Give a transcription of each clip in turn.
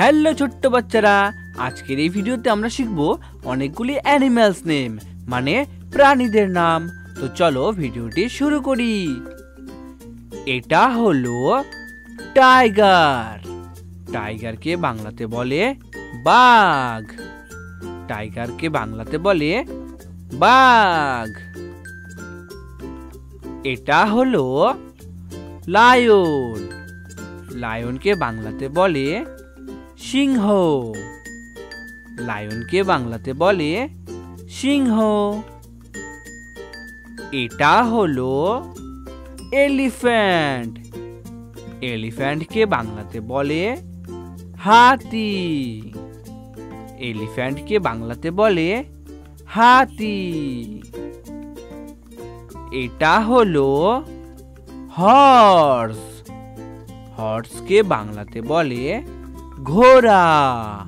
Hello ছোট্ট বাচ্চারা, আজকের এই ভিডিওতে আমরা শিখব অনেকগুলি অ্যানিম্যালস নেম মানে প্রাণীদের নাম। তো চলো ভিডিওটি শুরু করি। এটা হলো টাইগার। টাইগারকে বাংলাতে বলে বাঘ। টাইগারকে বাংলাতে বলে বাঘ। এটা হলো লায়ন। লায়নকে বাংলাতে বলে সিংহ। লায়নকে বাংলাতে বলে সিংহ। এটা হলো এলিফ্যান্ট। এলিফ্যান্টকে বাংলাতে বলে হাতি। এলিফ্যান্টকে বাংলাতে বলে হাতি। এটা হলো হর্স। হর্সকে বাংলাতে বলে ঘোড়া।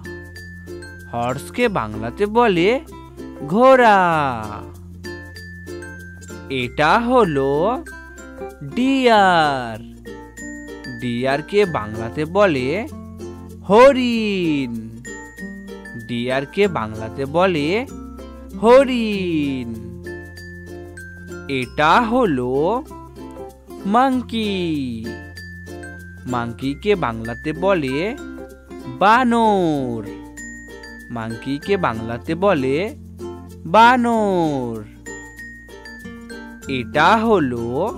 হর্সকে বাংলাতে বলে ঘোড়া। এটা হলো ডিয়ার। ডিয়ারকে বাংলাতে বলে হরিণ। ডিয়ারকে বাংলাতে বলে হরিণ। এটা হলো মাংকি। মাংকিকে বাংলাতে বলে বানর। মাংকিকে বাংলাতে বলে বানর। এটা হলো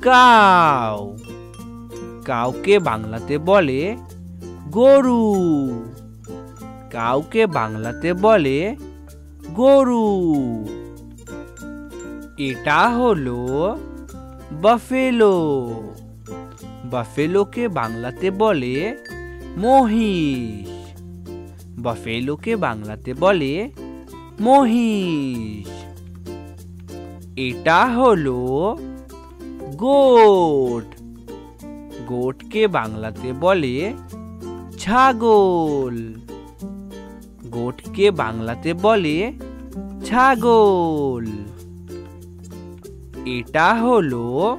কাউ। কাউকে বাংলাতে বলে গরু। কাউকে বাংলাতে বলে গরু। এটা হলো বাফেলো। বাফেলোকে বাংলাতে বলে মহিষ। বাফেলোকে বাংলাতে বলে মহিষ। এটা হলো গোট। গোটকে বাংলাতে বলে ছাগল। গোটকে বাংলাতে বলে ছাগল। এটা হলো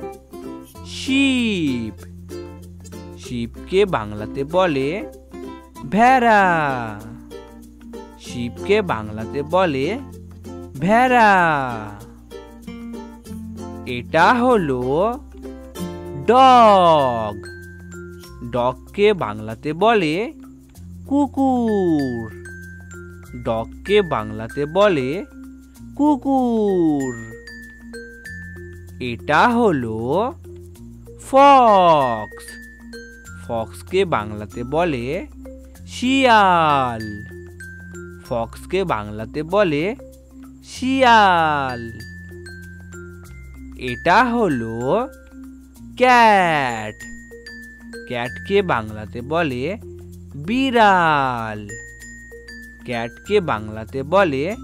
শিপ। শিপকে বাংলাতে বলে ভেড়া। শিপকে বাংলাতে বলে ভেড়া। এটা হলো ডগ। ডগকে বাংলাতে বলে কুকুর। ডগকে বাংলাতে বলে কুকুর। এটা হলো ফক্স। ফক্সকে বাংলাতে বলে শিয়াল। ফক্সকে বাংলাতে বলে শিয়াল। এটা হলো ক্যাট। ক্যাটকে বাংলাতে বলে বিড়াল। ক্যাটকে বাংলাতে বলে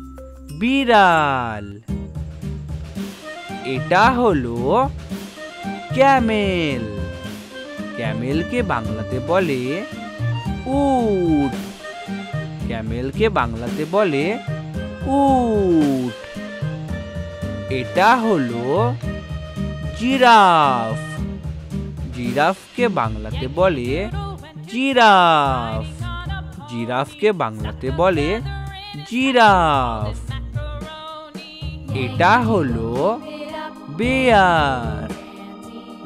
বিড়াল। এটা হলো ক্যামেল। ক্যামেলকে বাংলাতে বলে উট। ক্যামেলকে বাংলাতে বলে উট। এটা হলো জিরাফ। জিরাফকে বাংলাতে বলে জিরাফ। জিরাফকে বাংলাতে বলে জিরাফ। এটা হলো বেয়ার।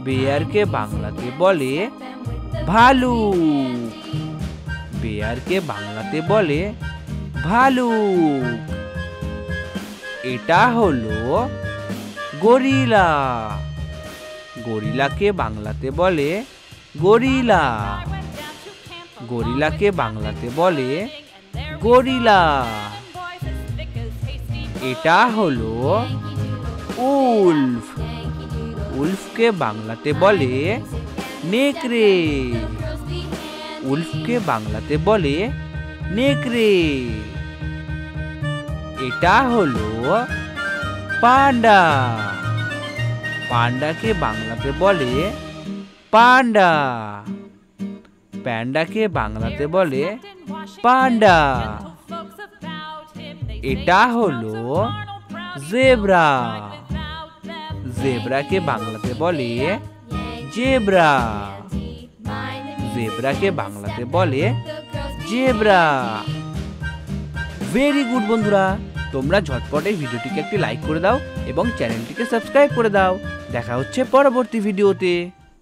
বেয়ারকে বাংলাতে বলে ভালুক। বেয়ারকে বাংলাতে বলে ভালুক। এটা হলো গরিলা। গরিলাকে বাংলাতে বলে গরিলা। গরিলাকে বাংলাতে বলে গরিলা। এটা হলো উল্ফ। উল্ফকে বাংলাতে বলে নেকড়ে। উল্ফকে বাংলাতে বলে নেকড়ে। এটা হলো পান্ডা। পান্ডাকে বাংলাতে বলে পান্ডা। প্যান্ডাকে বাংলাতে বলে পান্ডা। এটা হলো জেব্রা। জেব্রাকে বাংলাতে বলে জেব্রা। জেব্রাকে বাংলাতে বলে জেব্রা। ভেরি গুড বন্ধুরা, তোমরা ঝটপট এই ভিডিওটিকে একটি লাইক করে দাও এবং চ্যানেলটিকে সাবস্ক্রাইব করে দাও। দেখা হচ্ছে পরবর্তী ভিডিওতে।